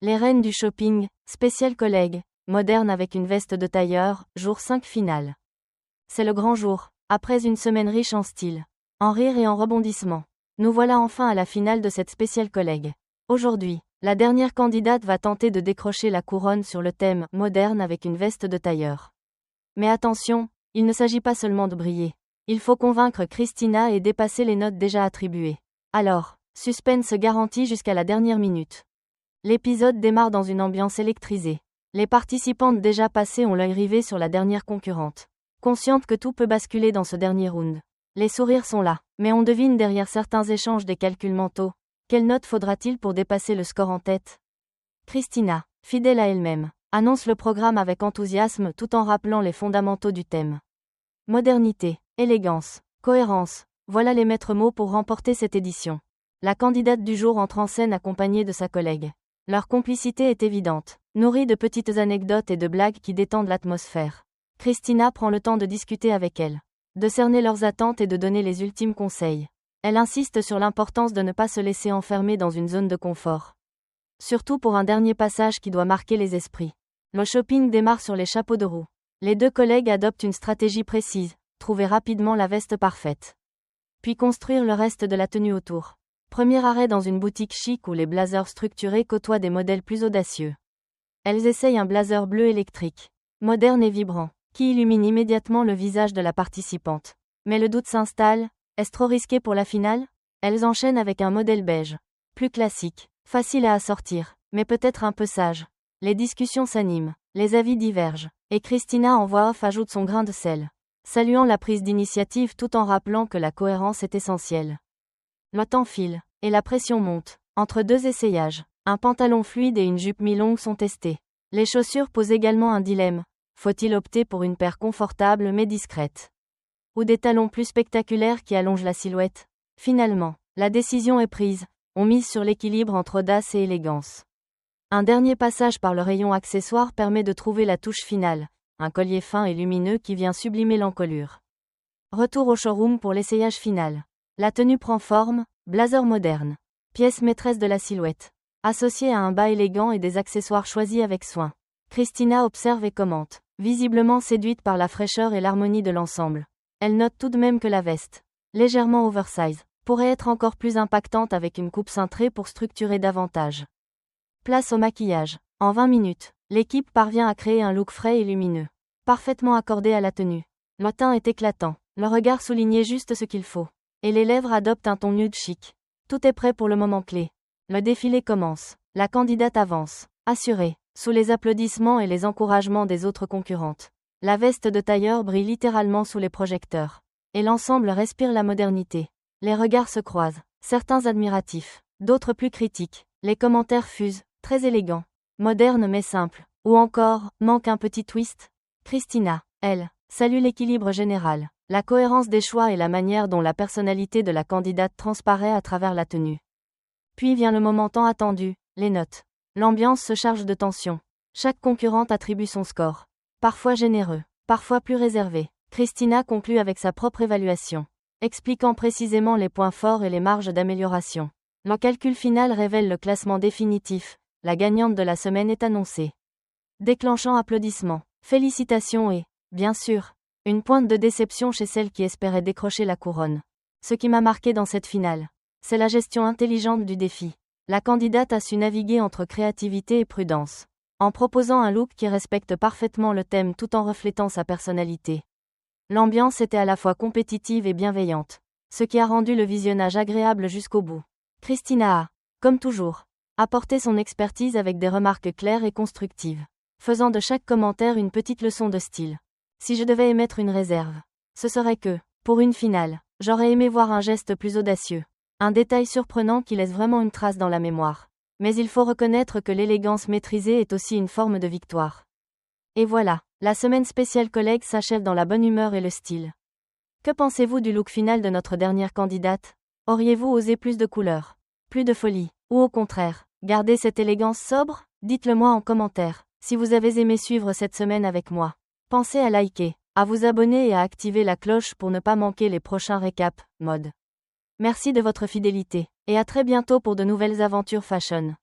Les reines du shopping, spécial collègue, moderne avec une veste de tailleur, jour 5 finale. C'est le grand jour, après une semaine riche en style, en rire et en rebondissements. Nous voilà enfin à la finale de cette spéciale collègue. Aujourd'hui, la dernière candidate va tenter de décrocher la couronne sur le thème « moderne avec une veste de tailleur ». Mais attention, il ne s'agit pas seulement de briller. Il faut convaincre Christina et dépasser les notes déjà attribuées. Alors, suspense garanti jusqu'à la dernière minute. L'épisode démarre dans une ambiance électrisée. Les participantes déjà passées ont l'œil rivé sur la dernière concurrente. Conscientes que tout peut basculer dans ce dernier round. Les sourires sont là, mais on devine derrière certains échanges des calculs mentaux. Quelle note faudra-t-il pour dépasser le score en tête ? Christina, fidèle à elle-même, annonce le programme avec enthousiasme tout en rappelant les fondamentaux du thème. Modernité, élégance, cohérence, voilà les maîtres mots pour remporter cette édition. La candidate du jour entre en scène accompagnée de sa collègue. Leur complicité est évidente, nourrie de petites anecdotes et de blagues qui détendent l'atmosphère. Christina prend le temps de discuter avec elle, de cerner leurs attentes et de donner les ultimes conseils. Elle insiste sur l'importance de ne pas se laisser enfermer dans une zone de confort. Surtout pour un dernier passage qui doit marquer les esprits. Le shopping démarre sur les chapeaux de roue. Les deux collègues adoptent une stratégie précise, trouver rapidement la veste parfaite. Puis construire le reste de la tenue autour. Premier arrêt dans une boutique chic où les blazers structurés côtoient des modèles plus audacieux. Elles essayent un blazer bleu électrique, moderne et vibrant, qui illumine immédiatement le visage de la participante. Mais le doute s'installe, est-ce trop risqué pour la finale ? Elles enchaînent avec un modèle beige, plus classique, facile à assortir, mais peut-être un peu sage. Les discussions s'animent, les avis divergent, et Christina en voix off ajoute son grain de sel, saluant la prise d'initiative tout en rappelant que la cohérence est essentielle. Le temps file, et la pression monte. Entre deux essayages, un pantalon fluide et une jupe mi-longue sont testés. Les chaussures posent également un dilemme. Faut-il opter pour une paire confortable mais discrète ? Ou des talons plus spectaculaires qui allongent la silhouette ? Finalement, la décision est prise. On mise sur l'équilibre entre audace et élégance. Un dernier passage par le rayon accessoires permet de trouver la touche finale. Un collier fin et lumineux qui vient sublimer l'encolure. Retour au showroom pour l'essayage final. La tenue prend forme, blazer moderne. Pièce maîtresse de la silhouette. Associée à un bas élégant et des accessoires choisis avec soin. Christina observe et commente, visiblement séduite par la fraîcheur et l'harmonie de l'ensemble. Elle note tout de même que la veste, légèrement oversize, pourrait être encore plus impactante avec une coupe cintrée pour structurer davantage. Place au maquillage. En 20 minutes, l'équipe parvient à créer un look frais et lumineux, parfaitement accordé à la tenue. Le teint est éclatant, le regard soulignait juste ce qu'il faut. Et les lèvres adoptent un ton nude chic. Tout est prêt pour le moment clé. Le défilé commence. La candidate avance, assurée, sous les applaudissements et les encouragements des autres concurrentes. La veste de tailleur brille littéralement sous les projecteurs. Et l'ensemble respire la modernité. Les regards se croisent, certains admiratifs, d'autres plus critiques. Les commentaires fusent, très élégants, modernes mais simples. Ou encore, manque un petit twist. Christina, elle, salue l'équilibre général. La cohérence des choix et la manière dont la personnalité de la candidate transparaît à travers la tenue. Puis vient le moment tant attendu, les notes. L'ambiance se charge de tension. Chaque concurrente attribue son score. Parfois généreux, parfois plus réservé. Christina conclut avec sa propre évaluation, expliquant précisément les points forts et les marges d'amélioration. Le calcul final révèle le classement définitif. La gagnante de la semaine est annoncée. Déclenchant applaudissements, félicitations et, bien sûr, une pointe de déception chez celle qui espérait décrocher la couronne. Ce qui m'a marqué dans cette finale, c'est la gestion intelligente du défi. La candidate a su naviguer entre créativité et prudence, en proposant un look qui respecte parfaitement le thème tout en reflétant sa personnalité. L'ambiance était à la fois compétitive et bienveillante, ce qui a rendu le visionnage agréable jusqu'au bout. Christina a, comme toujours, apporté son expertise avec des remarques claires et constructives, faisant de chaque commentaire une petite leçon de style. Si je devais émettre une réserve, ce serait que, pour une finale, j'aurais aimé voir un geste plus audacieux. Un détail surprenant qui laisse vraiment une trace dans la mémoire. Mais il faut reconnaître que l'élégance maîtrisée est aussi une forme de victoire. Et voilà, la semaine spéciale collègue s'achève dans la bonne humeur et le style. Que pensez-vous du look final de notre dernière candidate ? Auriez-vous osé plus de couleurs, plus de folie, ou au contraire, garder cette élégance sobre ? Dites-le moi en commentaire, si vous avez aimé suivre cette semaine avec moi. Pensez à liker, à vous abonner et à activer la cloche pour ne pas manquer les prochains récaps, mode. Merci de votre fidélité, et à très bientôt pour de nouvelles aventures fashion.